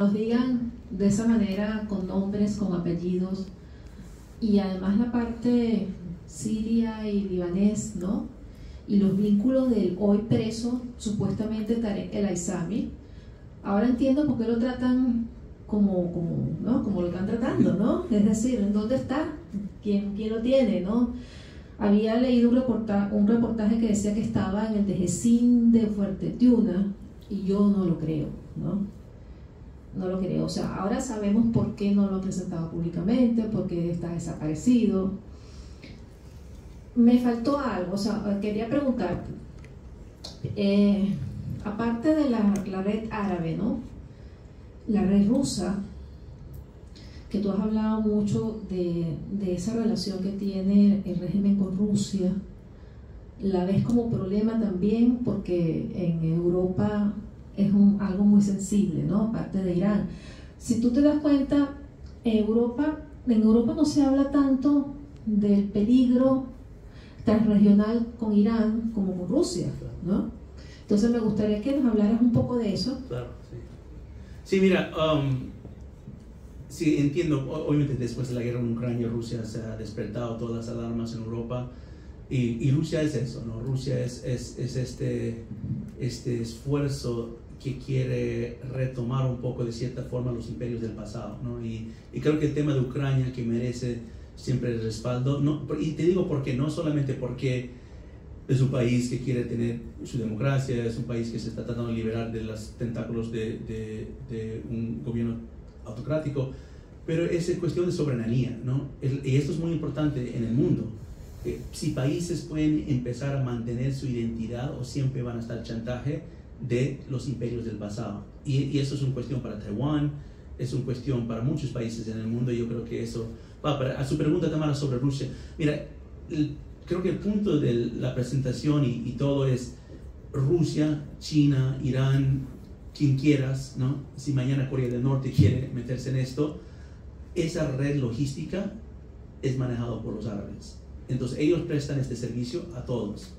Nos digan de esa manera, con nombres, con apellidos, y además la parte siria y libanés, ¿no? Y los vínculos del hoy preso, supuestamente Tarek El Aissami. Ahora entiendo por qué lo tratan ¿no? Como lo están tratando, ¿no? Es decir, ¿dónde está? ¿Quién lo tiene, no? Había leído un reportaje que decía que estaba en el Dejecín de Fuerte Tiuna, y yo no lo creo, ¿no? No lo creo. O sea, ahora sabemos por qué no lo han presentado públicamente, por qué está desaparecido. Me faltó algo, o sea, quería preguntarte, aparte de la red árabe, ¿no? La red rusa, que tú has hablado mucho de esa relación que tiene el régimen con Rusia, la ves como problema también porque en Europa es algo muy sensible, ¿no? Aparte de Irán. Si tú te das cuenta, en Europa no se habla tanto del peligro transregional con Irán como con Rusia, ¿no? Entonces me gustaría que nos hablaras un poco de eso. Claro, sí. Sí, mira, sí, entiendo, obviamente después de la guerra en Ucrania, Rusia se ha despertado todas las alarmas en Europa, y Rusia es eso, ¿no? Rusia es este esfuerzo que quiere retomar un poco de cierta forma los imperios del pasado, ¿no? Y creo que el tema de Ucrania, que merece siempre el respaldo, no, y te digo por qué, no solamente porque es un país que quiere tener su democracia, es un país que se está tratando de liberar de los tentáculos de un gobierno autocrático, pero es cuestión de soberanía, ¿no? Y esto es muy importante en el mundo. Si países pueden empezar a mantener su identidad, o siempre van a estar chantaje de los imperios del pasado. Y eso es una cuestión para Taiwán, es una cuestión para muchos países en el mundo, y yo creo que eso va. A su pregunta, Tamara, sobre Rusia, mira, creo que el punto de la presentación y todo es Rusia, China, Irán, quien quieras, ¿no? Si mañana Corea del Norte quiere meterse en esto, esa red logística es manejada por los árabes. Entonces ellos prestan este servicio a todos.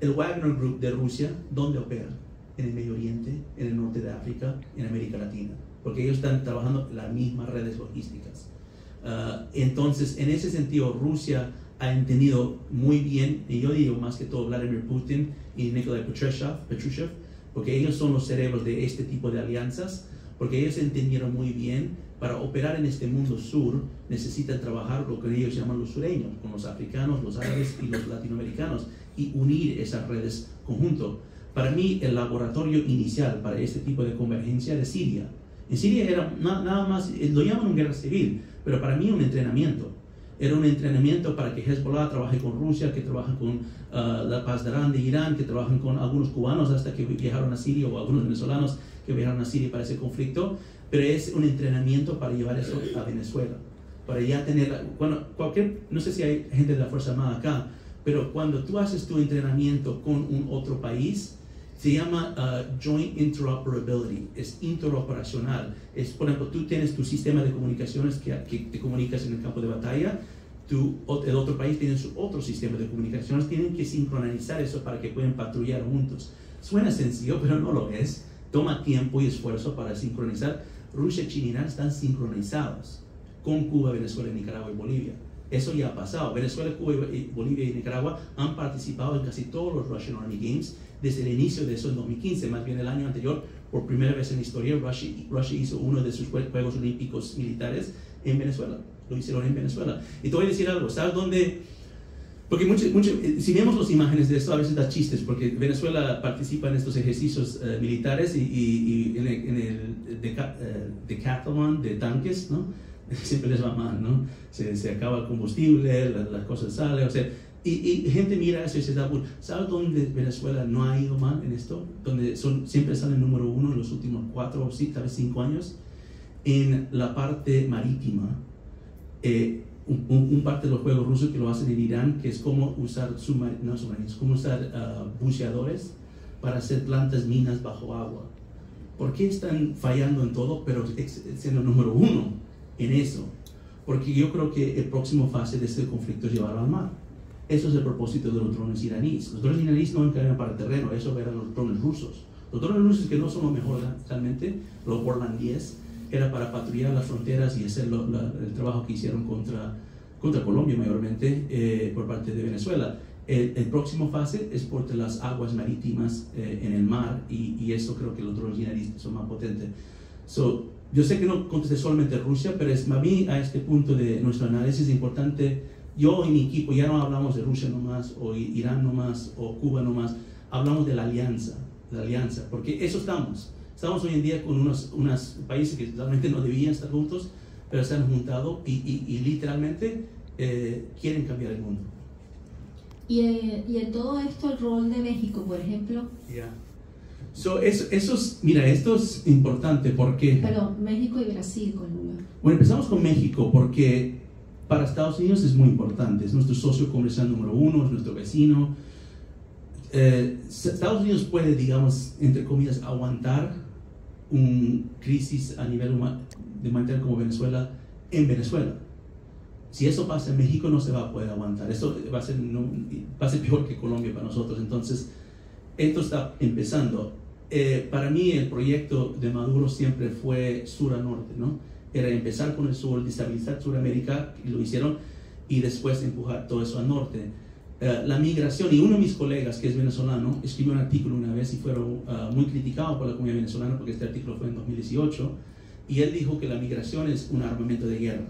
El Wagner Group de Rusia, ¿dónde opera? En el Medio Oriente, en el norte de África, en América Latina, porque ellos están trabajando las mismas redes logísticas. Entonces, en ese sentido, Rusia ha entendido muy bien, y yo digo más que todo Vladimir Putin y Nikolai Patrushev, porque ellos son los cerebros de este tipo de alianzas, porque ellos entendieron muy bien, para operar en este mundo sur, necesitan trabajar lo que ellos llaman los sureños, con los africanos, los árabes y los latinoamericanos, y unir esas redes conjunto. Para mí, el laboratorio inicial para este tipo de convergencia era Siria. En Siria era nada más, lo llaman una guerra civil, pero para mí un entrenamiento. Era un entrenamiento para que Hezbollah trabaje con Rusia, que trabajen con la Paz de Arán de Irán, que trabajen con algunos cubanos hasta que viajaron a Siria, o algunos venezolanos que viajaron a Siria para ese conflicto, pero es un entrenamiento para llevar eso a Venezuela, para ya tener, no sé si hay gente de la Fuerza Armada acá, pero cuando tú haces tu entrenamiento con un otro país, se llama Joint Interoperability, es interoperacional. Es, por ejemplo, tú tienes tu sistema de comunicaciones que te comunicas en el campo de batalla, el otro país tiene su otro sistema de comunicaciones, tienen que sincronizar eso para que puedan patrullar juntos. Suena sencillo, pero no lo es. Toma tiempo y esfuerzo para sincronizar. Rusia, China y Irán están sincronizados con Cuba, Venezuela, Nicaragua y Bolivia. Eso ya ha pasado. Venezuela, Cuba, Bolivia y Nicaragua han participado en casi todos los Russian Army Games desde el inicio de eso en 2015. Más bien el año anterior, por primera vez en la historia, Rusia hizo uno de sus Juegos Olímpicos militares en Venezuela. Lo hicieron en Venezuela. Y te voy a decir algo, ¿sabes dónde? Porque si vemos las imágenes de esto, a veces da chistes, porque Venezuela participa en estos ejercicios militares y en el decathlon de tanques, ¿no? Siempre les va mal, ¿no? Se acaba el combustible, las cosas salen, o sea, y gente mira eso y se da por, ¿sabes dónde Venezuela no ha ido mal en esto? Donde siempre sale el número 1 en los últimos 4 o tal vez 5 años, en la parte marítima. Un parte de los juegos rusos que lo hacen en Irán, que es como usar como usar buceadores para hacer plantas minas bajo agua. ¿Por qué están fallando en todo, pero siendo el número 1 en eso? Porque yo creo que el próximo fase de este conflicto es llevarlo al mar. Eso es el propósito de los drones iraníes. Los drones iraníes no encargan para el terreno, eso eran los drones rusos. Los drones rusos, que no son lo mejor realmente, los Orlan 10, era para patrullar las fronteras y hacer el trabajo que hicieron contra Colombia mayormente por parte de Venezuela. El próximo fase es por las aguas marítimas en el mar y eso creo que los drones yihadistas son más potentes. Yo sé que no contesté solamente Rusia, pero a mí a este punto de nuestro análisis es importante. Yo y mi equipo ya no hablamos de Rusia nomás, o Irán nomás, o Cuba nomás, hablamos de la alianza, porque eso estamos hoy en día con unos países que realmente no debían estar juntos, pero se han juntado y literalmente quieren cambiar el mundo. Y en todo esto el rol de México, por ejemplo. Mira, esto es importante porque... Pero México y Brasil con Lula. Bueno, empezamos con México porque para Estados Unidos es muy importante, es nuestro socio comercial número 1, es nuestro vecino. Estados Unidos puede, digamos, entre comillas, aguantar una crisis a nivel de humanitario como Venezuela en Venezuela. Si eso pasa en México no se va a poder aguantar, eso va a ser peor que Colombia para nosotros. Entonces, esto está empezando. Para mí el proyecto de Maduro siempre fue sur a norte, ¿no? Era empezar con el sur, destabilizar Sudamérica, y lo hicieron, y después empujar todo eso al norte. La migración, y uno de mis colegas que es venezolano escribió un artículo una vez y fueron muy criticados por la comunidad venezolana porque este artículo fue en 2018, y él dijo que la migración es un armamento de guerra,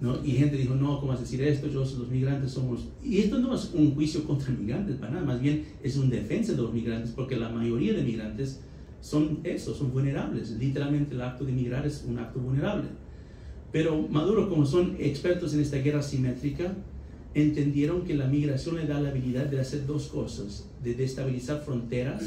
¿no? Y gente dijo, no, ¿cómo vas a decir esto? Los migrantes somos... Y esto no es un juicio contra migrantes para nada, más bien es una defensa de los migrantes, porque la mayoría de migrantes son vulnerables. Literalmente el acto de migrar es un acto vulnerable. Pero Maduro, como son expertos en esta guerra simétrica, entendieron que la migración le da la habilidad de hacer dos cosas: de destabilizar fronteras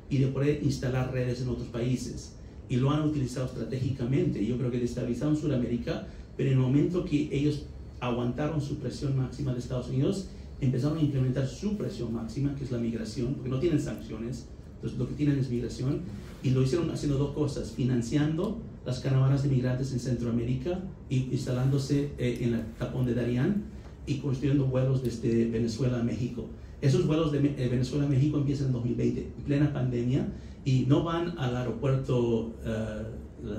y de poder instalar redes en otros países. Y lo han utilizado estratégicamente. Yo creo que destabilizaron Sudamérica, pero en el momento que ellos aguantaron su presión máxima de Estados Unidos, empezaron a implementar su presión máxima, que es la migración, porque no tienen sanciones, entonces lo que tienen es migración, y lo hicieron haciendo dos cosas: financiando las caravanas de migrantes en Centroamérica y instalándose en el tapón de Darién y construyendo vuelos desde Venezuela a México. Esos vuelos de Venezuela a México empiezan en 2020, en plena pandemia, y no van al aeropuerto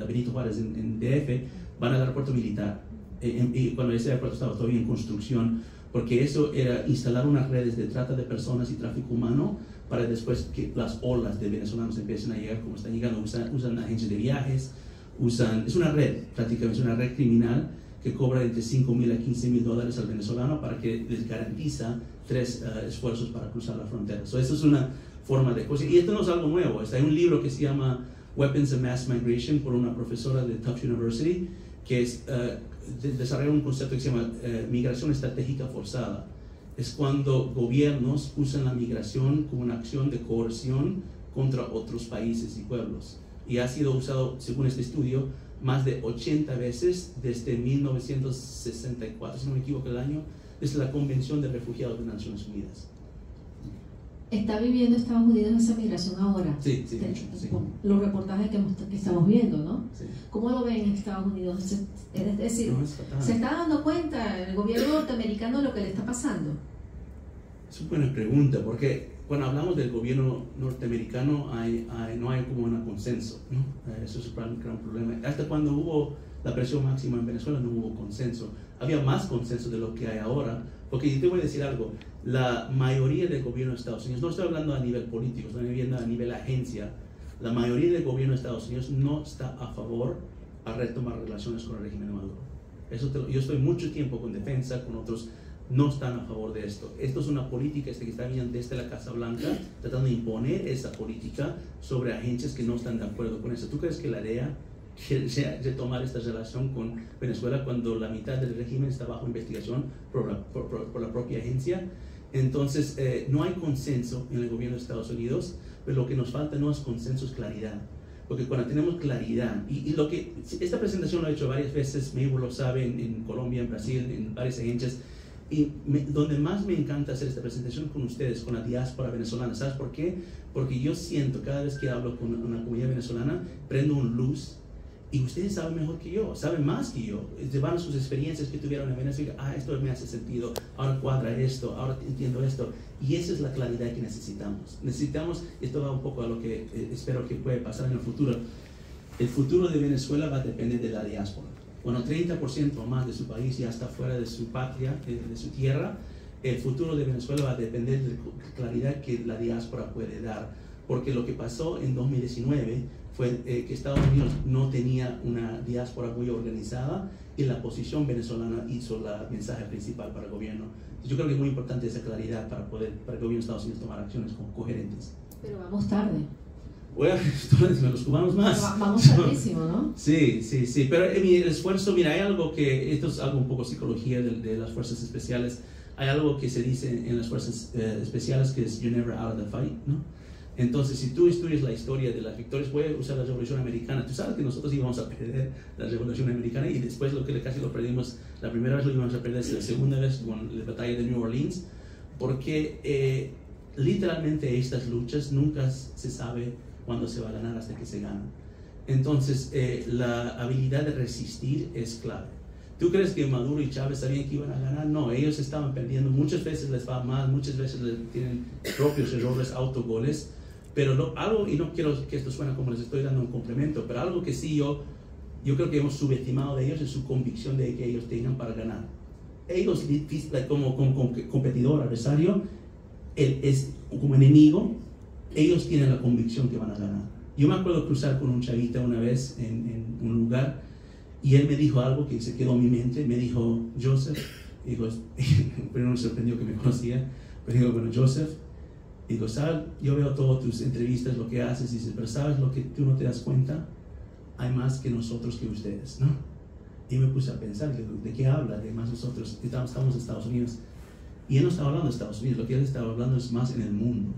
Benito Juárez en DF, van al aeropuerto militar. Y cuando ese aeropuerto estaba todavía en construcción, porque eso era instalar unas redes de trata de personas y tráfico humano para después que las olas de venezolanos empiecen a llegar como están llegando. Usan agencias de viajes, es una red, prácticamente es una red criminal que cobra entre $5,000 a $15,000 al venezolano para que les garantiza 3 esfuerzos para cruzar la frontera. Eso es una forma de cosa. Y esto no es algo nuevo. Hay un libro que se llama Weapons of Mass Migration por una profesora de Tufts University que desarrolló un concepto que se llama migración estratégica forzada. Es cuando gobiernos usan la migración como una acción de coerción contra otros países y pueblos. Y ha sido usado, según este estudio, más de 80 veces desde 1964, si no me equivoco el año, desde la Convención de Refugiados de Naciones Unidas. ¿Está viviendo Estados Unidos esa migración ahora? Sí, sí. Los reportajes que estamos viendo, ¿no? Sí. ¿Cómo lo ven en Estados Unidos? Es decir, No, es fatal. ¿se está dando cuenta el gobierno norteamericano de lo que le está pasando? Es una buena pregunta, porque cuando hablamos del gobierno norteamericano no hay como un consenso, ¿no? Eso es un gran problema. Hasta cuando hubo la presión máxima en Venezuela no hubo consenso. Había más consenso de lo que hay ahora, porque yo te voy a decir algo: la mayoría del gobierno de Estados Unidos, no estoy hablando a nivel político, estoy hablando a nivel agencia, la mayoría del gobierno de Estados Unidos no está a favor a retomar relaciones con el régimen de Maduro. Yo estoy mucho tiempo con defensa, con otros, no están a favor de esto. Esto es una política que está viniendo desde la Casa Blanca, tratando de imponer esa política sobre agencias que no están de acuerdo con eso. ¿Tú crees que la DEA quiere retomar esta relación con Venezuela cuando la mitad del régimen está bajo investigación por la propia agencia? Entonces, no hay consenso en el gobierno de Estados Unidos, pero lo que nos falta no es consenso, es claridad. Porque cuando tenemos claridad, y esta presentación lo he hecho varias veces, Mabel lo sabe, en Colombia, en Brasil, en varias agencias, y donde más me encanta hacer esta presentación con ustedes, con la diáspora venezolana. ¿Sabes por qué? Porque yo siento, cada vez que hablo con una comunidad venezolana, prendo una luz, y ustedes saben mejor que yo, saben más que yo, van a sus experiencias que tuvieron en Venezuela. Esto me hace sentido, ahora cuadra esto, ahora entiendo esto. Y esa es la claridad que necesitamos. Esto va un poco a lo que espero que puede pasar en el futuro. el futuro de Venezuela va a depender de la diáspora. Cuando 30% o más de su país ya está fuera de su patria, de su tierra, el futuro de Venezuela va a depender de la claridad que la diáspora puede dar. Porque lo que pasó en 2019 fue que Estados Unidos no tenía una diáspora muy organizada y la posición venezolana hizo el mensaje principal para el gobierno. Yo creo que es muy importante esa claridad para que el gobierno de Estados Unidos tomar acciones coherentes. Pero vamos tarde. Bueno, los cubanos más. Pero vamos tardísimo, ¿no? Sí. Pero el esfuerzo, mira, hay algo que, esto es algo un poco psicología de las fuerzas especiales. Hay algo que se dice en las fuerzas especiales que es "you're never out of the fight", ¿no? Entonces, si tú estudias la historia de las victorias, voy a usar la Revolución Americana. Tú sabes que nosotros íbamos a perder la Revolución Americana y después casi lo perdimos. La primera vez lo íbamos a perder, la segunda vez con la batalla de New Orleans, porque literalmente estas luchas nunca se sabe cuándo se va a ganar hasta que se gana. Entonces, la habilidad de resistir es clave. ¿Tú crees que Maduro y Chávez sabían que iban a ganar? No, ellos estaban perdiendo. Muchas veces les va mal, muchas veces tienen propios errores, autogoles. Pero algo, y no quiero que esto suene como les estoy dando un complemento, pero algo que sí yo creo que hemos subestimado de ellos es su convicción de que ellos tengan para ganar. Ellos, como competidor, adversario, como enemigo, ellos tienen la convicción que van a ganar. Yo me acuerdo cruzar con un chavita una vez en un lugar y él me dijo algo que se quedó en mi mente. Me dijo, Joseph, digo, pero no me sorprendió que me conocía, pero digo, bueno, Joseph, digo, ¿sabes? Yo veo todas tus entrevistas, lo que haces, y dices, pero ¿sabes lo que tú no te das cuenta? Hay más que nosotros que ustedes, ¿no? Y me puse a pensar, ¿de qué habla? De más nosotros, estamos en Estados Unidos. Y él no estaba hablando de Estados Unidos, lo que él estaba hablando es más en el mundo.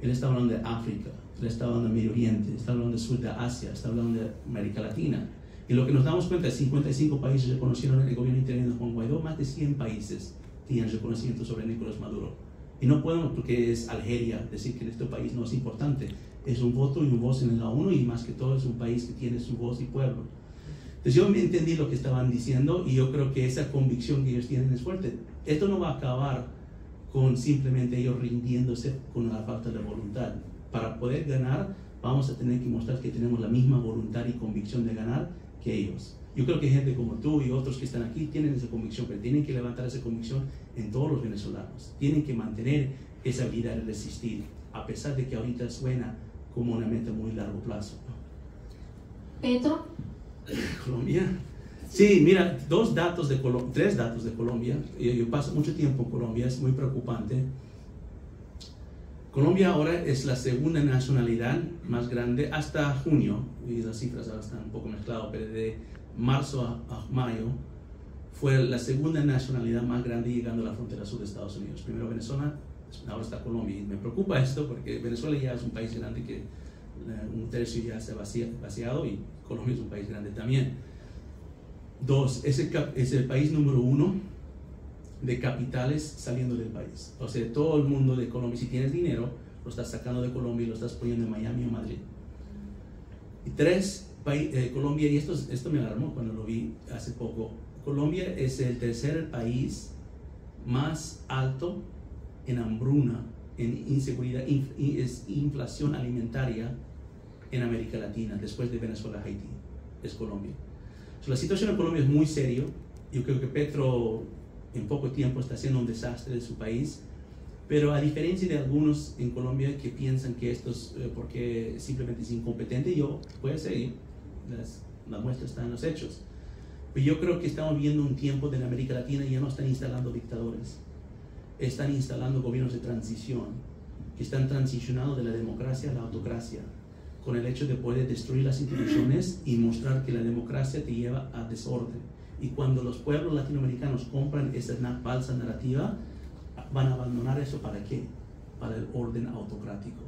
Él está hablando de África, él está hablando de Medio Oriente, está hablando de Sur de Asia, está hablando de América Latina. Y lo que nos damos cuenta es que 55 países reconocieron el gobierno interino de Juan Guaidó, más de 100 países tienen reconocimiento sobre Nicolás Maduro. Y no podemos, porque es Algeria, decir que este país no es importante. Es un voto y un voz en la ONU, y más que todo es un país que tiene su voz y pueblo. Entonces yo me entendí lo que estaban diciendo, y yo creo que esa convicción que ellos tienen es fuerte. Esto no va a acabar con simplemente ellos rindiéndose con la falta de voluntad. Para poder ganar, vamos a tener que mostrar que tenemos la misma voluntad y convicción de ganar que ellos. Yo creo que gente como tú y otros que están aquí tienen esa convicción, pero tienen que levantar esa convicción en todos los venezolanos. Tienen que mantener esa habilidad de resistir, a pesar de que ahorita suena como una meta muy largo plazo, ¿no? Petro. Colombia. Sí, mira, tres datos de Colombia. Yo paso mucho tiempo en Colombia, es muy preocupante. Colombia ahora es la segunda nacionalidad más grande hasta junio, y las cifras ahora están un poco mezcladas, pero de marzo a mayo fue la segunda nacionalidad más grande llegando a la frontera sur de Estados Unidos. Primero Venezuela, ahora está Colombia, y me preocupa esto porque Venezuela ya es un país grande que un tercio ya se ha vaciado, y Colombia es un país grande también. Dos, es el país número 1 de capitales saliendo del país. O sea, todo el mundo de Colombia, si tienes dinero, lo estás sacando de Colombia y lo estás poniendo en Miami o Madrid. Y tres, Colombia, y esto me alarmó cuando lo vi hace poco, Colombia es el tercer país más alto en hambruna, en inseguridad, es inflación alimentaria en América Latina, después de Venezuela, Haití, es Colombia. La situación en Colombia es muy seria. Yo creo que Petro en poco tiempo está haciendo un desastre de su país, pero a diferencia de algunos en Colombia que piensan que esto es porque simplemente es incompetente, puede ser, la muestra está en los hechos. Pero yo creo que estamos viendo un tiempo de América Latina y ya no están instalando dictadores, están instalando gobiernos de transición, que están transicionando de la democracia a la autocracia, con el hecho de poder destruir las instituciones y mostrar que la democracia te lleva a desorden. Y cuando los pueblos latinoamericanos compran esa falsa narrativa, van a abandonar eso. ¿Para qué? Para el orden autocrático.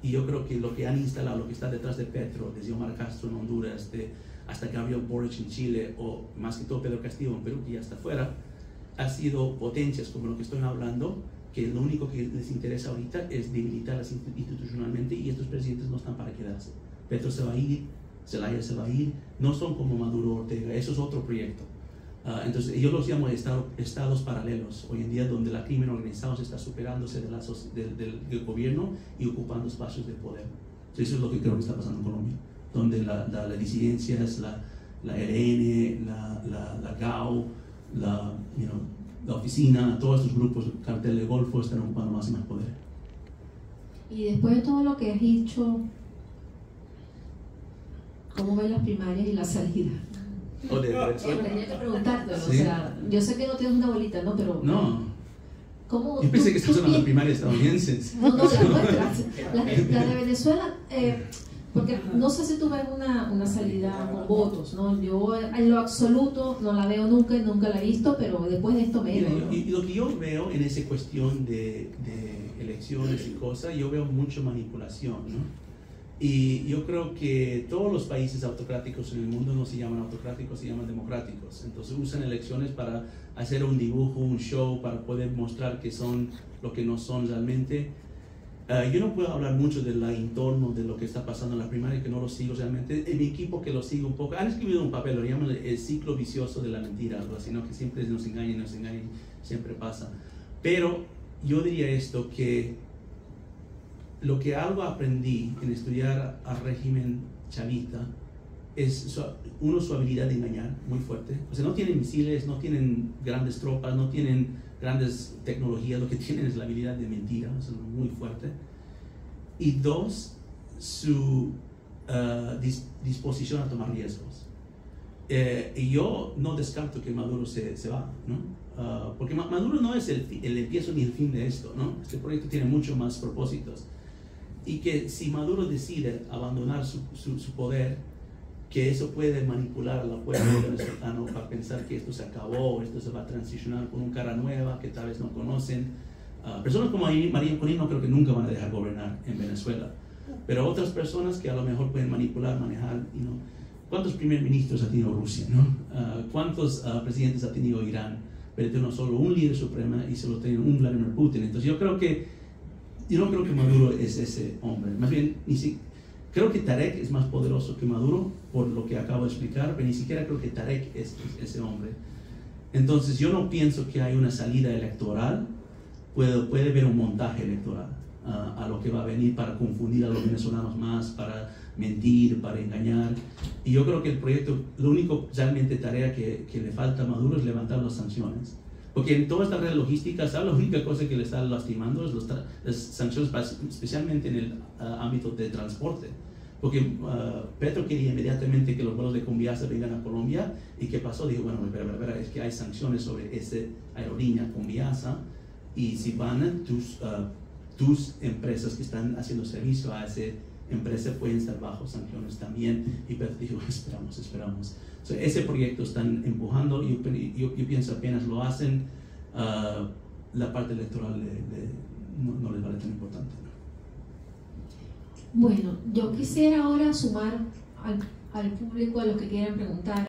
Y yo creo que lo que han instalado, lo que está detrás de Petro, desde Omar Castro en Honduras, hasta Gabriel Boric en Chile, o más que todo Pedro Castillo en Perú, que ya está fuera, ha sido potencias como lo que estoy hablando, que lo único que les interesa ahorita es debilitarlas institucionalmente, y estos presidentes no están para quedarse. Petro se va a ir, Zelaya se va a ir, no son como Maduro o Ortega, eso es otro proyecto. Entonces yo los llamo estados paralelos hoy en día, donde la crimen organizado se está superándose del gobierno y ocupando espacios de poder. Entonces, eso es lo que creo que está pasando en Colombia. donde la disidencia es la ELN, la GAO, la oficina, todos estos grupos, el cartel de Golfo, están ocupando más y más poder. Y después de todo lo que has dicho, ¿cómo ves las primarias y la salida? Tenía que preguntártelo, ¿sí? O sea, yo sé que no tienes una bolita, ¿no? Pero no. ¿Cómo, yo pensé que estabas hablando de primarias estadounidenses. No, las nuestras. La de Venezuela, porque no sé si tú ves una salida con votos, ¿no? Yo en lo absoluto no la veo nunca y nunca la he visto, pero después de esto me veo, ¿no? Y lo que yo veo en esa cuestión de elecciones y cosas, yo veo mucha manipulación, ¿no? Y yo creo que todos los países autocráticos en el mundo no se llaman autocráticos, se llaman democráticos. Entonces usan elecciones para hacer un dibujo, un show, para poder mostrar que son lo que no son realmente. Yo no puedo hablar mucho del entorno de lo que está pasando en la primaria, que no lo sigo realmente. En mi equipo que lo sigue un poco, han escrito un papel, lo llaman el ciclo vicioso de la mentira, algo así, ¿no? Que siempre nos engañan, siempre pasa. Pero yo diría esto, que lo que algo aprendí en estudiar al régimen chavista es su habilidad de engañar muy fuerte. O sea, no tienen misiles, no tienen grandes tropas, no tienen grandes tecnologías, lo que tienen es la habilidad de mentir, es muy fuerte. Y dos, su disposición a tomar riesgos. Y yo no descarto que Maduro se va, ¿no? Porque Maduro no es el empiezo ni el fin de esto, ¿no? Este proyecto tiene mucho más propósitos. Y que si Maduro decide abandonar su poder, que eso puede manipular a la puebla venezolana para pensar que esto se acabó, esto se va a transicionar con una cara nueva que tal vez no conocen. Personas como María Corina no creo que nunca van a dejar gobernar en Venezuela, pero otras personas que a lo mejor pueden manipular, manejar, ¿cuántos primer ministros ha tenido Rusia, no? ¿Cuántos presidentes ha tenido Irán? Pero tiene no solo un líder supremo y solo tiene un Vladimir Putin. Entonces yo no creo que Maduro es ese hombre. Más bien, creo que Tarek es más poderoso que Maduro, por lo que acabo de explicar, pero ni siquiera creo que Tarek es ese hombre. Entonces, yo no pienso que hay una salida electoral. Puede haber un montaje electoral a lo que va a venir para confundir a los venezolanos más, para mentir, para engañar. Y yo creo que el proyecto, lo único realmente tarea que le falta a Maduro es levantar las sanciones. Porque en toda esta red logística, ¿sabes? La única cosa que le está lastimando es las sanciones, especialmente en el ámbito de transporte. Porque Petro quería inmediatamente que los vuelos de Conviasa vengan a Colombia. ¿Y qué pasó? Dijo, bueno, espera, es que hay sanciones sobre esa aerolínea Conviasa. Y si van tus empresas que están haciendo servicio a esa empresa pueden estar bajo sanciones también. Y Petro dijo, esperamos. So, ese proyecto están empujando. Yo pienso apenas lo hacen, la parte electoral no les vale tan importante, ¿no? Bueno, yo quisiera ahora sumar al público, a los que quieran preguntar.